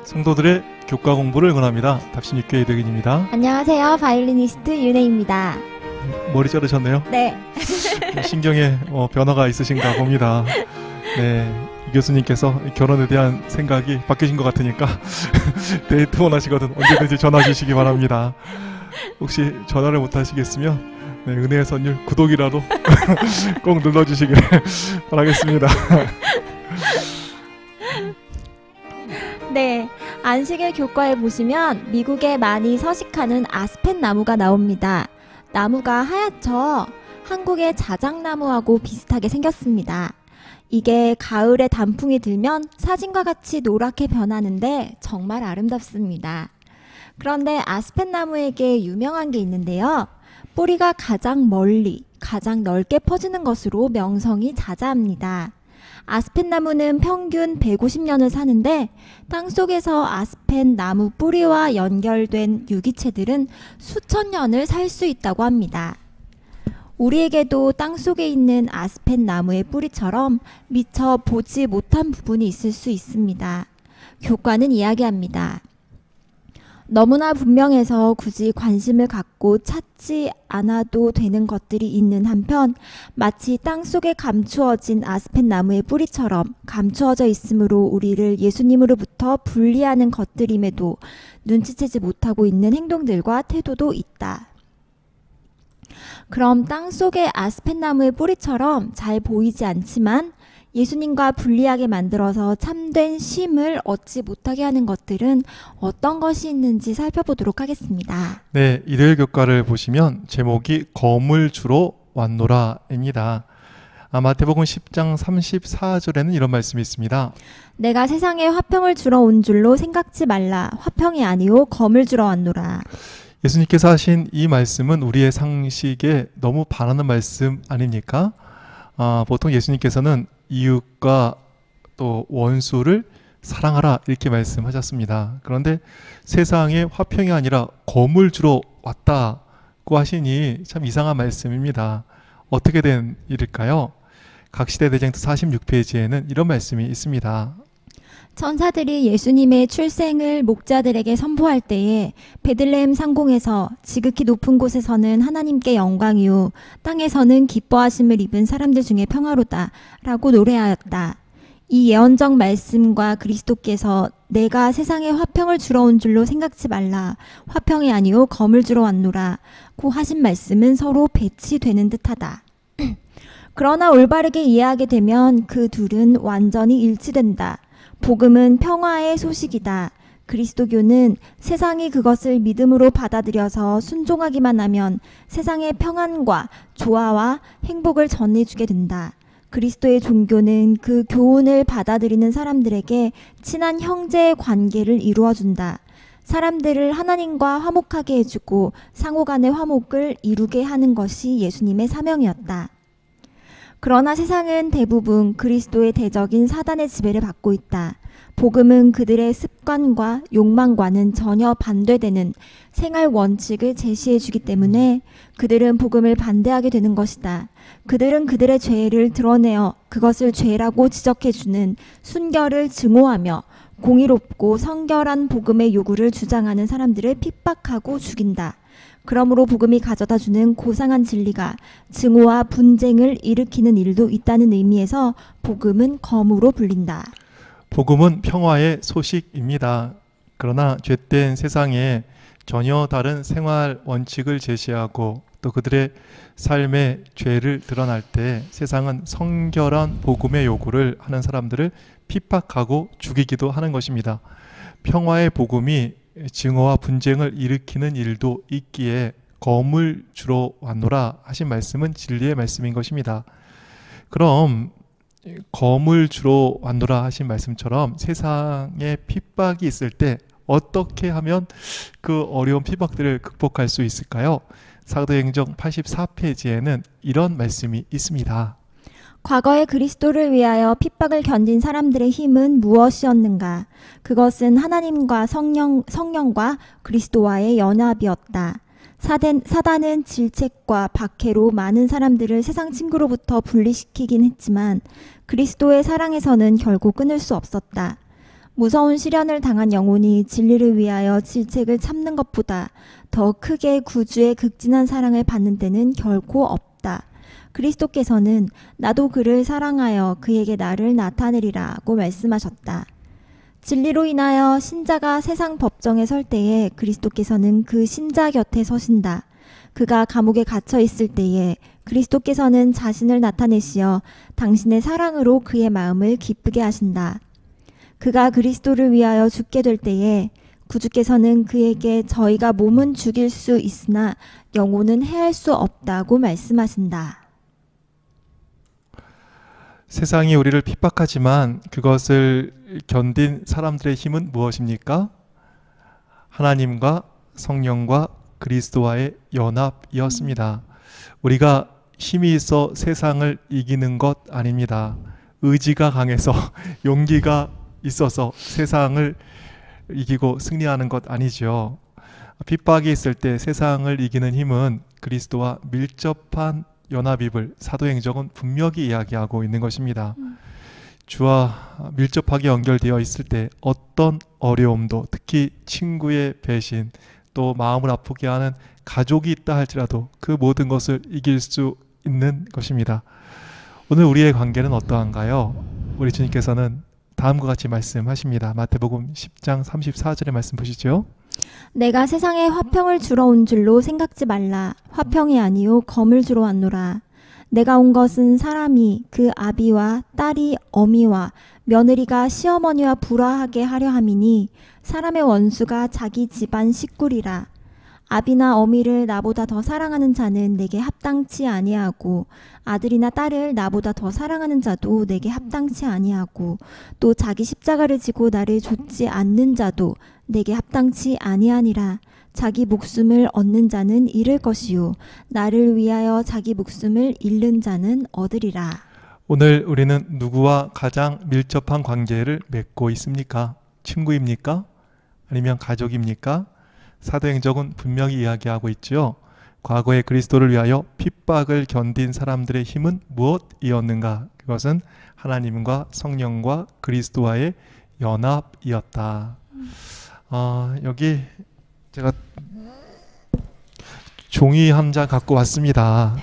성도들의 교과 공부를 응원합니다. 답신육교의 덕인입니다. 안녕하세요. 바이올리니스트 윤혜입니다. 머리 자르셨네요? 네. 신경에 변화가 있으신가 봅니다. 네, 이 교수님께서 결혼에 대한 생각이 바뀌신 것 같으니까 데이트 원하시거든 언제든지 전화 주시기 바랍니다. 혹시 전화를 못 하시겠으면 네, 은혜의 선율 구독이라도 꼭 눌러주시길 바라겠습니다. 네, 안식일 교과에 보시면 미국에 많이 서식하는 아스펜 나무가 나옵니다. 나무가 하얗죠? 한국의 자작나무하고 비슷하게 생겼습니다. 이게 가을에 단풍이 들면 사진과 같이 노랗게 변하는데 정말 아름답습니다. 그런데 아스펜 나무에게 유명한 게 있는데요. 뿌리가 가장 멀리, 가장 넓게 퍼지는 것으로 명성이 자자합니다. 아스펜 나무는 평균 150년을 사는데 땅속에서 아스펜 나무 뿌리와 연결된 유기체들은 수천 년을 살 수 있다고 합니다. 우리에게도 땅속에 있는 아스펜 나무의 뿌리처럼 미처 보지 못한 부분이 있을 수 있습니다. 교과는 이야기합니다. 너무나 분명해서 굳이 관심을 갖고 찾지 않아도 되는 것들이 있는 한편 마치 땅속에 감추어진 아스펜 나무의 뿌리처럼 감추어져 있으므로 우리를 예수님으로부터 분리하는 것들임에도 눈치채지 못하고 있는 행동들과 태도도 있다. 그럼 땅속의 아스펜 나무의 뿌리처럼 잘 보이지 않지만 예수님과 분리하게 만들어서 참된 쉼을 얻지 못하게 하는 것들은 어떤 것이 있는지 살펴보도록 하겠습니다. 네, 일요일 교과를 보시면 제목이 검을 주러 왔노라입니다. 마태복음 10장 34절에는 이런 말씀이 있습니다. 내가 세상에 화평을 주러 온 줄로 생각지 말라. 화평이 아니오 검을 주러 왔노라. 예수님께서 하신 이 말씀은 우리의 상식에 너무 반하는 말씀 아닙니까? 보통 예수님께서는 이웃과 또 원수를 사랑하라 이렇게 말씀하셨습니다. 그런데 세상에 화평이 아니라 검을 주러 왔다고 하시니 참 이상한 말씀입니다. 어떻게 된 일일까요? 각시대 대쟁투 46페이지에는 이런 말씀이 있습니다. 천사들이 예수님의 출생을 목자들에게 선포할 때에 베들레헴 상공에서 지극히 높은 곳에서는 하나님께 영광이요 땅에서는 기뻐하심을 입은 사람들 중에 평화로다 라고 노래하였다. 이 예언적 말씀과 그리스도께서 내가 세상에 화평을 주러 온 줄로 생각지 말라. 화평이 아니요 검을 주러 왔노라 고 하신 말씀은 서로 배치되는 듯하다. 그러나 올바르게 이해하게 되면 그 둘은 완전히 일치된다. 복음은 평화의 소식이다. 그리스도교는 세상이 그것을 믿음으로 받아들여서 순종하기만 하면 세상의 평안과 조화와 행복을 전해주게 된다. 그리스도의 종교는 그 교훈을 받아들이는 사람들에게 친한 형제의 관계를 이루어준다. 사람들을 하나님과 화목하게 해주고 상호 간의 화목을 이루게 하는 것이 예수님의 사명이었다. 그러나 세상은 대부분 그리스도의 대적인 사단의 지배를 받고 있다. 복음은 그들의 습관과 욕망과는 전혀 반대되는 생활 원칙을 제시해 주기 때문에 그들은 복음을 반대하게 되는 것이다. 그들은 그들의 죄를 드러내어 그것을 죄라고 지적해 주는 순결을 증오하며 공의롭고 성결한 복음의 요구를 주장하는 사람들을 핍박하고 죽인다. 그러므로 복음이 가져다 주는 고상한 진리가 증오와 분쟁을 일으키는 일도 있다는 의미에서 복음은 검으로 불린다. 복음은 평화의 소식입니다. 그러나 죄된 세상에 전혀 다른 생활 원칙을 제시하고 또 그들의 삶의 죄를 드러날 때 세상은 성결한 복음의 요구를 하는 사람들을 핍박하고 죽이기도 하는 것입니다. 평화의 복음이 증오와 분쟁을 일으키는 일도 있기에 검을 주러 왔노라 하신 말씀은 진리의 말씀인 것입니다. 그럼 검을 주러 왔노라 하신 말씀처럼 세상에 핍박이 있을 때 어떻게 하면 그 어려운 핍박들을 극복할 수 있을까요? 사도행전 84페이지에는 이런 말씀이 있습니다. 과거에 그리스도를 위하여 핍박을 견딘 사람들의 힘은 무엇이었는가? 그것은 하나님과 성령과 그리스도와의 연합이었다. 사단은 질책과 박해로 많은 사람들을 세상 친구로부터 분리시키긴 했지만 그리스도의 사랑에서는 결국 끊을 수 없었다. 무서운 시련을 당한 영혼이 진리를 위하여 질책을 참는 것보다 더 크게 구주의 극진한 사랑을 받는 데는 결코 없다. 그리스도께서는 나도 그를 사랑하여 그에게 나를 나타내리라고 말씀하셨다. 진리로 인하여 신자가 세상 법정에 설 때에 그리스도께서는 그 신자 곁에 서신다. 그가 감옥에 갇혀 있을 때에 그리스도께서는 자신을 나타내시어 당신의 사랑으로 그의 마음을 기쁘게 하신다. 그가 그리스도를 위하여 죽게 될 때에 구주께서는 그에게 저희가 몸은 죽일 수 있으나 영혼은 해할 수 없다고 말씀하신다. 세상이 우리를 핍박하지만 그것을 견딘 사람들의 힘은 무엇입니까? 하나님과 성령과 그리스도와의 연합이었습니다. 우리가 힘이 있어 세상을 이기는 것 아닙니다. 의지가 강해서 용기가 있어서 세상을 이기고 승리하는 것 아니죠. 핍박이 있을 때 세상을 이기는 힘은 그리스도와 밀접한 연합임을 사도행전은 분명히 이야기하고 있는 것입니다. 주와 밀접하게 연결되어 있을 때 어떤 어려움도, 특히 친구의 배신, 또 마음을 아프게 하는 가족이 있다 할지라도 그 모든 것을 이길 수 있는 것입니다. 오늘 우리의 관계는 어떠한가요? 우리 주님께서는 다음과 같이 말씀하십니다. 마태복음 10장 34절의 말씀 보시죠. 내가 세상에 화평을 주러 온 줄로 생각지 말라. 화평이 아니요 검을 주러 왔노라. 내가 온 것은 사람이 그 아비와 딸이 어미와 며느리가 시어머니와 불화하게 하려 함이니 사람의 원수가 자기 집안 식구리라. 아비나 어미를 나보다 더 사랑하는 자는 내게 합당치 아니하고 아들이나 딸을 나보다 더 사랑하는 자도 내게 합당치 아니하고 또 자기 십자가를 지고 나를 좇지 않는 자도 내게 합당치 아니하니라. 자기 목숨을 얻는 자는 잃을 것이요 나를 위하여 자기 목숨을 잃는 자는 얻으리라. 오늘 우리는 누구와 가장 밀접한 관계를 맺고 있습니까? 친구입니까? 아니면 가족입니까? 사도행전은 분명히 이야기하고 있지요. 과거에 그리스도를 위하여 핍박을 견딘 사람들의 힘은 무엇이었는가? 그것은 하나님과 성령과 그리스도와의 연합이었다. 여기 제가 종이 한 장 갖고 왔습니다.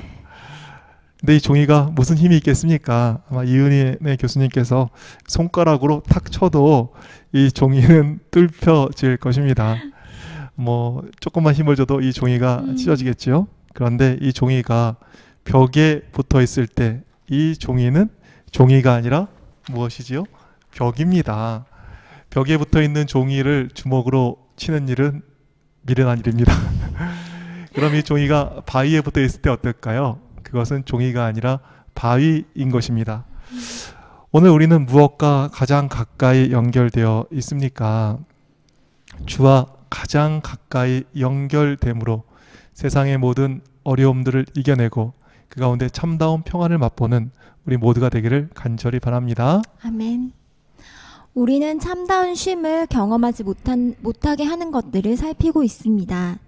근데 이 종이가 무슨 힘이 있겠습니까? 아마 이은희 교수님께서 손가락으로 탁 쳐도 이 종이는 뚫혀질 것입니다. 뭐 조금만 힘을 줘도 이 종이가 찢어지겠죠. 그런데 이 종이가 벽에 붙어 있을 때 이 종이는 종이가 아니라 무엇이지요? 벽입니다. 벽에 붙어 있는 종이를 주먹으로 치는 일은 미련한 일입니다. 그럼 이 종이가 바위에 붙어 있을 때 어떨까요? 그것은 종이가 아니라 바위인 것입니다. 오늘 우리는 무엇과 가장 가까이 연결되어 있습니까? 주와 가장 가까이 연결됨으로 세상의 모든 어려움들을 이겨내고 그 가운데 참다운 평안을 맛보는 우리 모두가 되기를 간절히 바랍니다. 아멘. 우리는 참다운 쉼을 경험하지 못하게 하는 것들을 살피고 있습니다.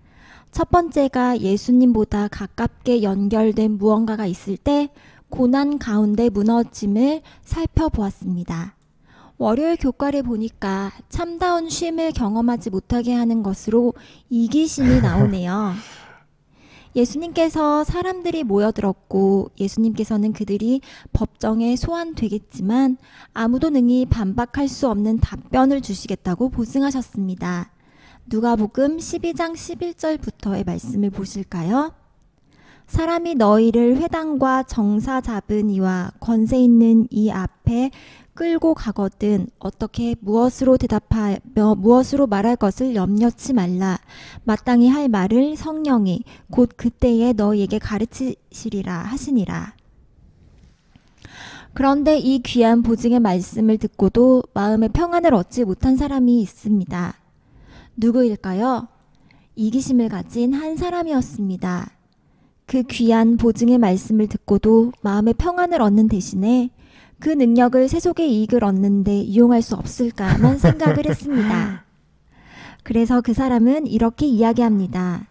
첫 번째가 예수님보다 가깝게 연결된 무언가가 있을 때 고난 가운데 무너짐을 살펴보았습니다. 월요일 교과를 보니까 참다운 쉼을 경험하지 못하게 하는 것으로 이기심이 나오네요. 예수님께서 사람들이 모여들었고 예수님께서는 그들이 법정에 소환되겠지만 아무도 능히 반박할 수 없는 답변을 주시겠다고 보증하셨습니다. 누가복음 12장 11절부터의 말씀을 보실까요? 사람이 너희를 회당과 정사 잡은 이와 권세 있는 이 앞에 끌고 가거든 어떻게 무엇으로 대답하며 무엇으로 말할 것을 염려치 말라. 마땅히 할 말을 성령이 곧 그때에 너희에게 가르치시리라 하시니라. 그런데 이 귀한 보증의 말씀을 듣고도 마음의 평안을 얻지 못한 사람이 있습니다. 누구일까요? 이기심을 가진 한 사람이었습니다. 그 귀한 보증의 말씀을 듣고도 마음의 평안을 얻는 대신에 그 능력을 세속의 이익을 얻는데 이용할 수 없을까만 생각을 했습니다. 그래서 그 사람은 이렇게 이야기합니다.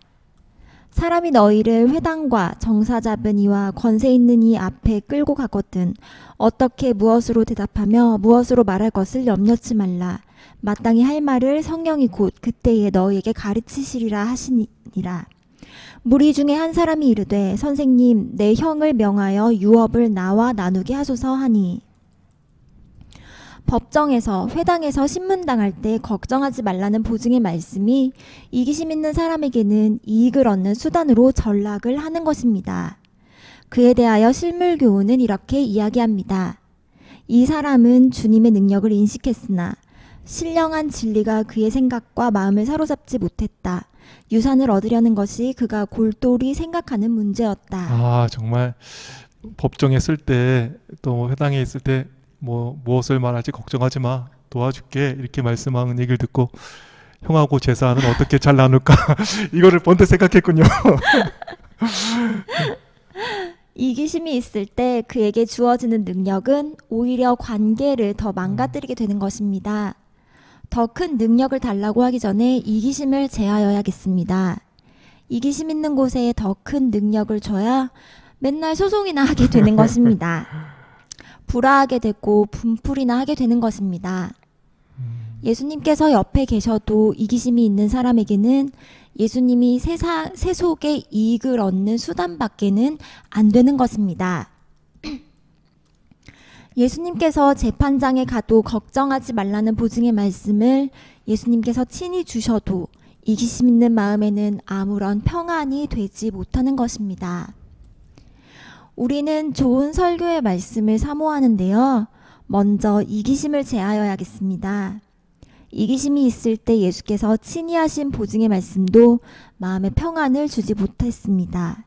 사람이 너희를 회당과 정사 잡은 이와 권세 있는 이 앞에 끌고 가거든 어떻게 무엇으로 대답하며 무엇으로 말할 것을 염려치 말라. 마땅히 할 말을 성령이 곧 그때에 너희에게 가르치시리라 하시니라. 무리 중에 한 사람이 이르되 선생님 내 형을 명하여 유업을 나와 나누게 하소서 하니 법정에서 회당에서 신문당할 때 걱정하지 말라는 보증의 말씀이 이기심 있는 사람에게는 이익을 얻는 수단으로 전락을 하는 것입니다. 그에 대하여 실물교훈은 이렇게 이야기합니다. 이 사람은 주님의 능력을 인식했으나 신령한 진리가 그의 생각과 마음을 사로잡지 못했다. 유산을 얻으려는 것이 그가 골똘히 생각하는 문제였다. 아, 정말 법정에 쓸 때 또 회당에 있을 때 무엇을 말할지 걱정하지 마. 도와줄게. 이렇게 말씀하는 얘기를 듣고 형하고 제사는 어떻게 잘 나눌까? 이거를 번뜩 생각했군요. 이기심이 있을 때 그에게 주어지는 능력은 오히려 관계를 더 망가뜨리게 되는 것입니다. 더 큰 능력을 달라고 하기 전에 이기심을 제하여야겠습니다. 이기심 있는 곳에 더 큰 능력을 줘야 맨날 소송이나 하게 되는 것입니다. 불화하게 되고 분풀이나 하게 되는 것입니다. 예수님께서 옆에 계셔도 이기심이 있는 사람에게는 예수님이 세속의 이익을 얻는 수단밖에는 안 되는 것입니다. 예수님께서 재판장에 가도 걱정하지 말라는 보증의 말씀을 예수님께서 친히 주셔도 이기심 있는 마음에는 아무런 평안이 되지 못하는 것입니다. 우리는 좋은 설교의 말씀을 사모하는데요. 먼저 이기심을 제하여야겠습니다. 이기심이 있을 때 예수께서 친히 하신 보증의 말씀도 마음에 평안을 주지 못했습니다.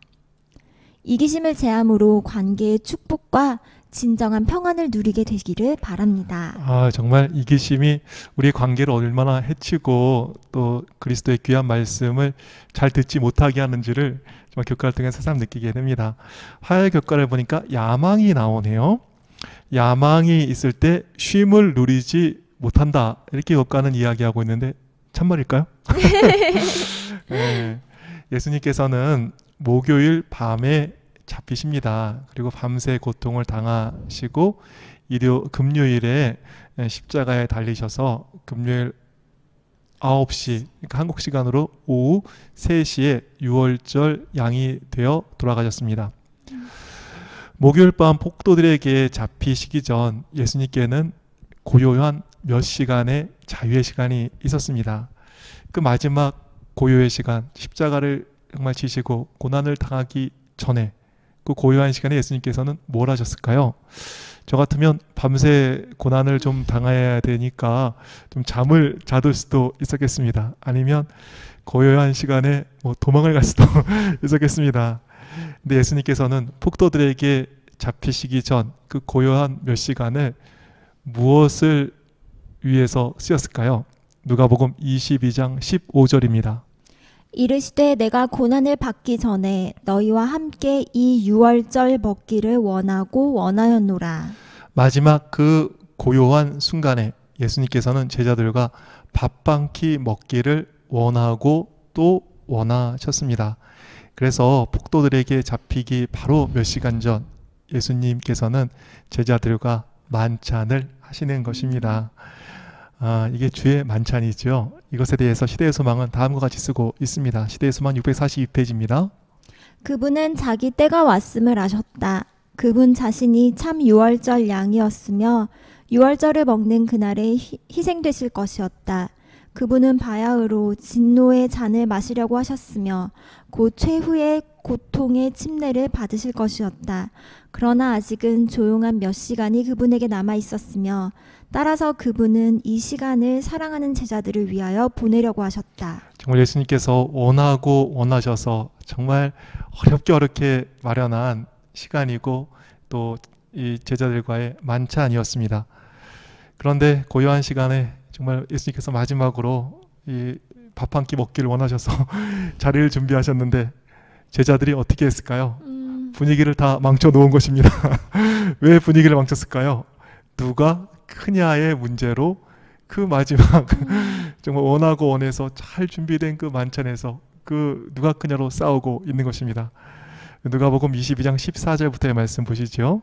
이기심을 제함으로 관계의 축복과 진정한 평안을 누리게 되기를 바랍니다. 아, 정말 이기심이 우리의 관계를 얼마나 해치고 또 그리스도의 귀한 말씀을 잘 듣지 못하게 하는지를 정말 교과를 통해서 새삼 느끼게 됩니다. 화해 교과를 보니까 야망이 나오네요. 야망이 있을 때 쉼을 누리지 못한다. 이렇게 교과는 이야기하고 있는데 참말일까요? 네, 예수님께서는 목요일 밤에 잡히십니다. 그리고 밤새 고통을 당하시고 금요일에 십자가에 달리셔서 금요일 9시, 그러니까 한국 시간으로 오후 3시에 유월절 양이 되어 돌아가셨습니다. 목요일 밤 폭도들에게 잡히시기 전 예수님께는 고요한 몇 시간의 자유의 시간이 있었습니다. 그 마지막 고요의 시간, 십자가를 정말 지시고 고난을 당하기 전에 그 고요한 시간에 예수님께서는 뭘 하셨을까요? 저 같으면 밤새 고난을 좀 당해야 되니까 좀 잠을 자둘 수도 있었겠습니다. 아니면 고요한 시간에 도망을 갈 수도 있었겠습니다. 근데 예수님께서는 폭도들에게 잡히시기 전 그 고요한 몇 시간을 무엇을 위해서 쓰였을까요? 누가복음 22장 15절입니다. 이르시되 내가 고난을 받기 전에 너희와 함께 이 유월절 먹기를 원하고 원하였노라. 마지막 그 고요한 순간에 예수님께서는 제자들과 밥 한 끼 먹기를 원하고 또 원하셨습니다. 그래서 폭도들에게 잡히기 바로 몇 시간 전 예수님께서는 제자들과 만찬을 하시는 것입니다. 이게 주의 만찬이죠. 이것에 대해서 시대의 소망은 다음과 같이 쓰고 있습니다. 시대의 소망 642페이지입니다. 그분은 자기 때가 왔음을 아셨다. 그분 자신이 참 유월절 양이었으며 유월절을 먹는 그날에 희생되실 것이었다. 그분은 바야흐로 진노의 잔을 마시려고 하셨으며 곧 최후의 고통의 침례를 받으실 것이었다. 그러나 아직은 조용한 몇 시간이 그분에게 남아 있었으며 따라서 그분은 이 시간을 사랑하는 제자들을 위하여 보내려고 하셨다. 정말 예수님께서 원하고 원하셔서 정말 어렵게 마련한 시간이고 또 이 제자들과의 만찬이었습니다. 그런데 고요한 시간에 정말 예수님께서 마지막으로 이 밥 한 끼 먹기를 원하셔서 자리를 준비하셨는데 제자들이 어떻게 했을까요? 분위기를 다 망쳐 놓은 것입니다. 왜 분위기를 망쳤을까요? 누가 크냐의 문제로 그 마지막 정말 원하고 원해서 잘 준비된 그 만찬에서 그 누가 크냐로 싸우고 있는 것입니다. 누가복음 22장 14절부터의 말씀 보시죠.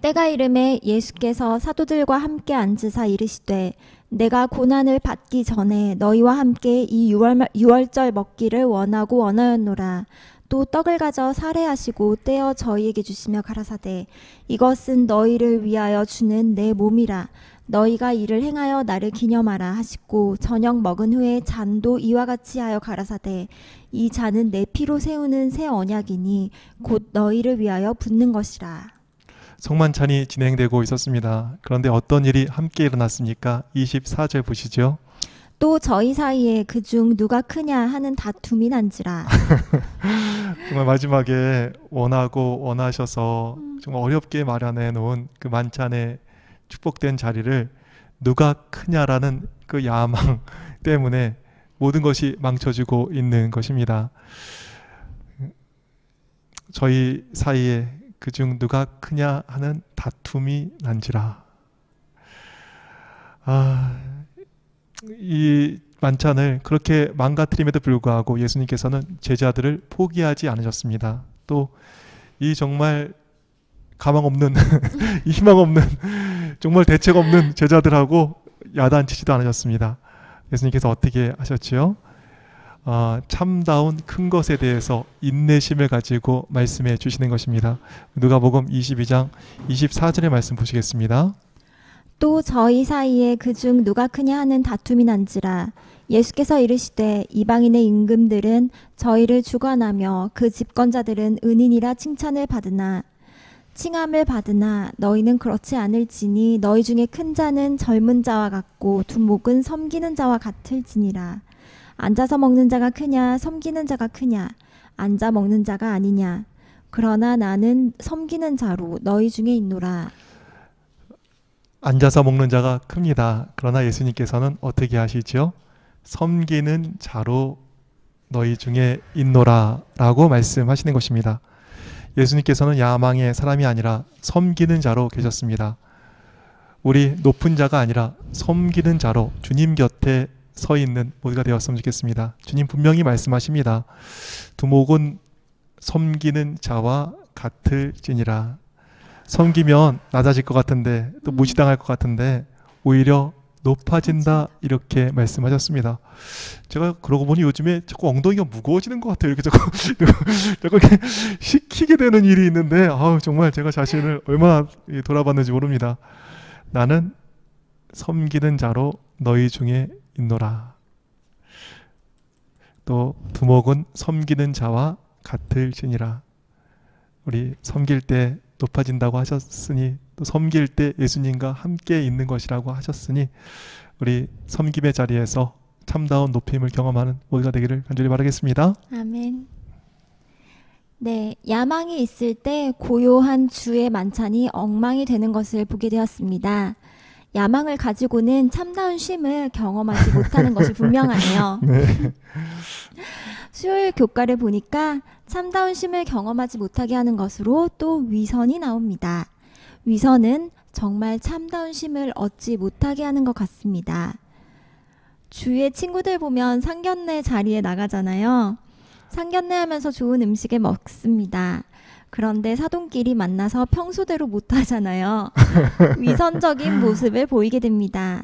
때가 이름에 예수께서 사도들과 함께 앉으사 이르시되 내가 고난을 받기 전에 너희와 함께 이 유월절 먹기를 원하였노라. 또 떡을 가져 살해하시고 떼어 저희에게 주시며 가라사대 이것은 너희를 위하여 주는 내 몸이라. 너희가 이를 행하여 나를 기념하라 하시고 저녁 먹은 후에 잔도 이와 같이 하여 가라사대 이 잔은 내 피로 세우는 새 언약이니 곧 너희를 위하여 붓는 것이라. 성만찬이 진행되고 있었습니다. 그런데 어떤 일이 함께 일어났습니까? 24절 보시죠. 또 저희 사이에 그중 누가 크냐 하는 다툼이 난지라. 정말 마지막에 원하셔서 정말 어렵게 마련해 놓은 그 만찬의 축복된 자리를 누가 크냐라는 그 야망 때문에 모든 것이 망쳐지고 있는 것입니다. 저희 사이에 그중 누가 크냐 하는 다툼이 난지라. 이 만찬을 그렇게 망가뜨림에도 불구하고 예수님께서는 제자들을 포기하지 않으셨습니다. 또 이 정말 가망 없는 이 희망 없는 정말 대책 없는 제자들하고 야단치지도 않으셨습니다. 예수님께서 어떻게 하셨지요? 참다운 큰 것에 대해서 인내심을 가지고 말씀해 주시는 것입니다. 누가복음 22장 24절의 말씀 보시겠습니다. 또 저희 사이에 그중 누가 크냐 하는 다툼이 난지라. 예수께서 이르시되 이방인의 임금들은 저희를 주관하며 그 집권자들은 은인이라 칭함을 받으나 너희는 그렇지 않을지니 너희 중에 큰 자는 젊은 자와 같고 두목은 섬기는 자와 같을지니라. 앉아서 먹는 자가 크냐 섬기는 자가 크냐 앉아 먹는 자가 아니냐. 그러나 나는 섬기는 자로 너희 중에 있노라. 앉아서 먹는 자가 큽니다. 그러나 예수님께서는 어떻게 하시죠? 섬기는 자로 너희 중에 있노라 라고 말씀하시는 것입니다. 예수님께서는 야망의 사람이 아니라 섬기는 자로 계셨습니다. 우리 높은 자가 아니라 섬기는 자로 주님 곁에 서 있는 모두가 되었으면 좋겠습니다. 주님 분명히 말씀하십니다. 두목은 섬기는 자와 같을지니라. 섬기면 낮아질 것 같은데 또 무시당할 것 같은데 오히려 높아진다 이렇게 말씀하셨습니다. 제가 그러고 보니 요즘에 자꾸 엉덩이가 무거워지는 것 같아요. 이렇게 자꾸 이렇게 시키게 되는 일이 있는데 정말 제가 자신을 얼마나 돌아봤는지 모릅니다. 나는 섬기는 자로 너희 중에 있노라. 또 두목은 섬기는 자와 같을지니라. 우리 섬길 때 높아진다고 하셨으니 또 섬길 때 예수님과 함께 있는 것이라고 하셨으니 우리 섬김의 자리에서 참다운 높임을 경험하는 모두가 되기를 간절히 바라겠습니다. 아멘. 네, 야망이 있을 때 고요한 주의 만찬이 엉망이 되는 것을 보게 되었습니다. 야망을 가지고는 참다운 쉼을 경험하지 못하는 것이 분명하네요. 네. 수요일 교과를 보니까 참다운 쉼을 경험하지 못하게 하는 것으로 또 위선이 나옵니다. 위선은 정말 참다운 쉼을 얻지 못하게 하는 것 같습니다. 주위의 친구들 보면 상견례 자리에 나가잖아요. 상견례 하면서 좋은 음식을 먹습니다. 그런데 사돈끼리 만나서 평소대로 못하잖아요. 위선적인 모습을 보이게 됩니다.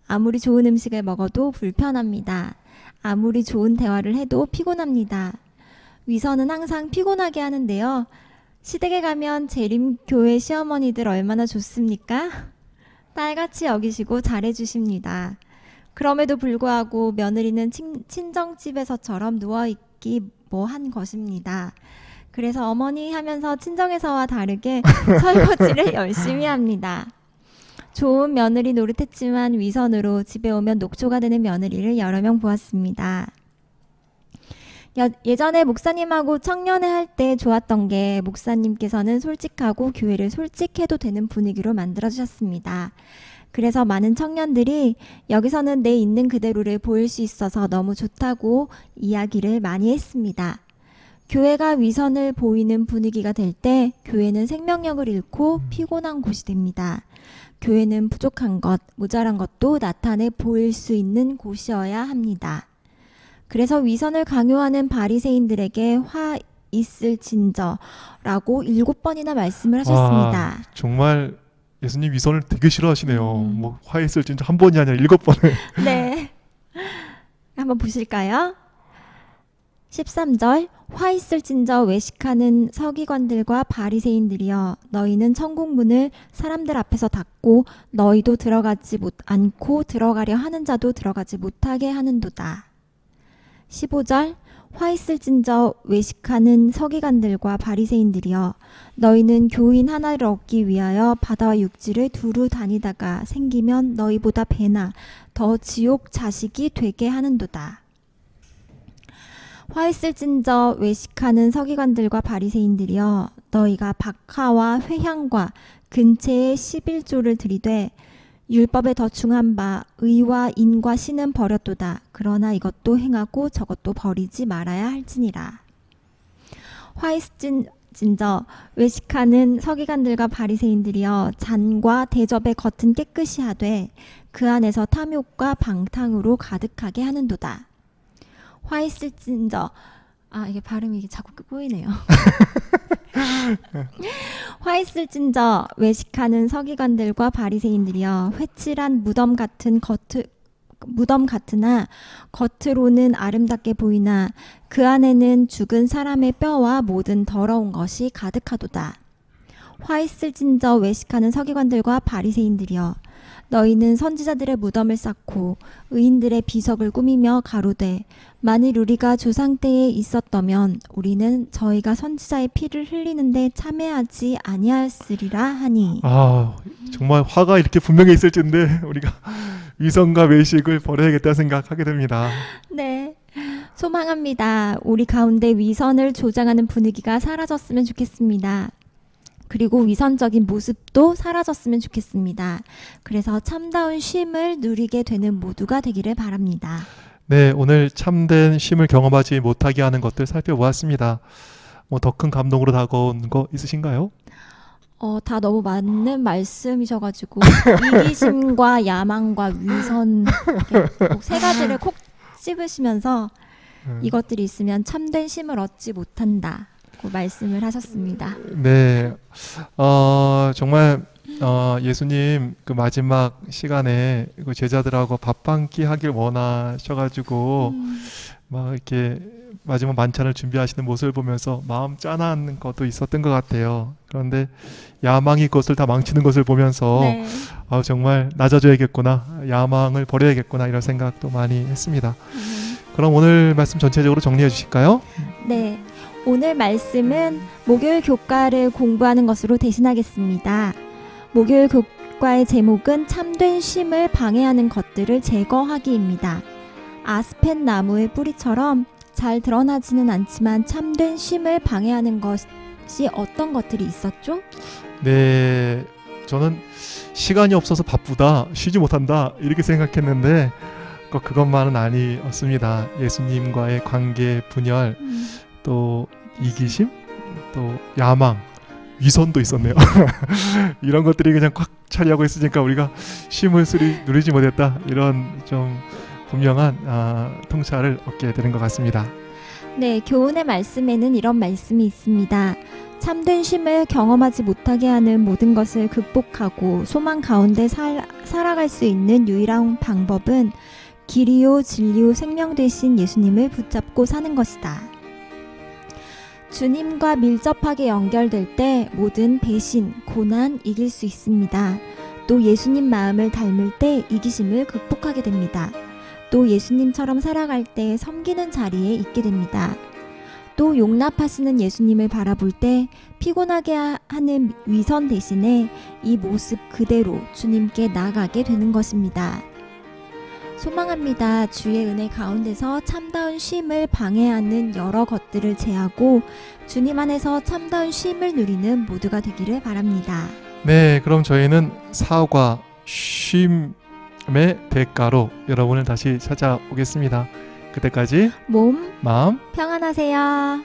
아무리 좋은 음식을 먹어도 불편합니다. 아무리 좋은 대화를 해도 피곤합니다. 위선은 항상 피곤하게 하는데요. 시댁에 가면 재림교회 시어머니들 얼마나 좋습니까? 딸같이 여기시고 잘해주십니다. 그럼에도 불구하고 며느리는 친정집에서처럼 누워있기 뭐한 것입니다. 그래서 어머니 하면서 친정에서와 다르게 설거지를 열심히 합니다. 좋은 며느리 노릇했지만 위선으로 집에 오면 녹초가 되는 며느리를 여러 명 보았습니다. 예전에 목사님하고 청년회 할 때 좋았던 게 목사님께서는 솔직하고 교회를 솔직해도 되는 분위기로 만들어주셨습니다. 그래서 많은 청년들이 여기서는 내 있는 그대로를 보일 수 있어서 너무 좋다고 이야기를 많이 했습니다. 교회가 위선을 보이는 분위기가 될 때 교회는 생명력을 잃고 피곤한 곳이 됩니다. 교회는 부족한 것, 모자란 것도 나타내 보일 수 있는 곳이어야 합니다. 그래서 위선을 강요하는 바리새인들에게 화 있을진저라고 7번이나 말씀을 하셨습니다. 정말 예수님 위선을 되게 싫어하시네요. 음. 뭐 화 있을 진짜 한 번이 아니라 7번을. 네. 한번 보실까요? 13절 화 있을진저 외식하는 서기관들과 바리새인들이여 너희는 천국 문을 사람들 앞에서 닫고 너희도 들어가지 않고 들어가려 하는 자도 들어가지 못하게 하는도다. 15절 화 있을진저 외식하는 서기관들과 바리새인들이여 너희는 교인 하나를 얻기 위하여 바다와 육지를 두루 다니다가 생기면 너희보다 배나 더 지옥 자식이 되게 하는도다. 화 있을진저 외식하는 서기관들과 바리새인들이여 너희가 박하와 회향과 근체의 11조를 들이되 율법에 더 중한 바 의와 인과 신은 버렸도다. 그러나 이것도 행하고 저것도 버리지 말아야 할지니라. 화 있을진저 외식하는 서기관들과 바리새인들이여 잔과 대접의 겉은 깨끗이 하되 그 안에서 탐욕과 방탕으로 가득하게 하는도다. 화 있을진저 이게 발음이 자꾸 꼬이네요. 화 있을진저 외식하는 서기관들과 바리새인들이여 회칠한 무덤 같으나 겉으로는 아름답게 보이나 그 안에는 죽은 사람의 뼈와 모든 더러운 것이 가득하도다. 화 있을진저 외식하는 서기관들과 바리새인들이여 너희는 선지자들의 무덤을 쌓고 의인들의 비석을 꾸미며 가로되 만일 우리가 조상 때에 있었다면 우리는 저희가 선지자의 피를 흘리는데 참여하지 아니하였으리라 하니. 정말 화가 이렇게 분명히 있을진데 우리가 위선과 외식을 버려야겠다 생각하게 됩니다. 네, 소망합니다. 우리 가운데 위선을 조장하는 분위기가 사라졌으면 좋겠습니다. 그리고 위선적인 모습도 사라졌으면 좋겠습니다. 그래서 참다운 쉼을 누리게 되는 모두가 되기를 바랍니다. 네, 오늘 참된 쉼을 경험하지 못하게 하는 것들 살펴보았습니다. 뭐 더 큰 감동으로 다가온 거 있으신가요? 다 너무 맞는 말씀이셔가지고 이기심과 야망과 위선 꼭 세 가지를 콕 집으시면서 이것들이 있으면 참된 쉼을 얻지 못한다. 말씀을 하셨습니다. 네, 정말 예수님 그 마지막 시간에 그 제자들하고 밥 한 끼 하길 원하셔가지고 막 이렇게 마지막 만찬을 준비하시는 모습을 보면서 마음 짠한 것도 있었던 것 같아요. 그런데 야망이 그것을 다 망치는 것을 보면서 네. 정말 낮아져야겠구나, 야망을 버려야겠구나 이런 생각도 많이 했습니다. 그럼 오늘 말씀 전체적으로 정리해 주실까요? 네. 오늘 말씀은 목요일 교과를 공부하는 것으로 대신하겠습니다. 목요일 교과의 제목은 참된 쉼을 방해하는 것들을 제거하기입니다. 아스펜 나무의 뿌리처럼 잘 드러나지는 않지만 참된 쉼을 방해하는 것이 어떤 것들이 있었죠? 네, 저는 시간이 없어서 바쁘다, 쉬지 못한다 이렇게 생각했는데 꼭 그것만은 아니었습니다. 예수님과의 관계 분열, 또 이기심, 또 야망, 위선도 있었네요. 이런 것들이 그냥 꽉 차리하고 있으니까 우리가 쉼을 누리지 못했다, 이런 좀 분명한 통찰을 얻게 되는 것 같습니다. 네, 교훈의 말씀에는 이런 말씀이 있습니다. 참된 쉼을 경험하지 못하게 하는 모든 것을 극복하고 소망 가운데 살아갈 수 있는 유일한 방법은 길이요 진리요 생명 되신 예수님을 붙잡고 사는 것이다. 주님과 밀접하게 연결될 때 모든 배신, 고난 이길 수 있습니다. 또 예수님 마음을 닮을 때 이기심을 극복하게 됩니다. 또 예수님처럼 살아갈 때 섬기는 자리에 있게 됩니다. 또 용납하시는 예수님을 바라볼 때 피곤하게 하는 위선 대신에 이 모습 그대로 주님께 나아가게 되는 것입니다. 소망합니다. 주의 은혜 가운데서 참다운 쉼을 방해하는 여러 것들을 제하고 주님 안에서 참다운 쉼을 누리는 모두가 되기를 바랍니다. 네, 그럼 저희는 사과, 쉼의 대가로 여러분을 다시 찾아오겠습니다. 그때까지 몸 마음 평안하세요.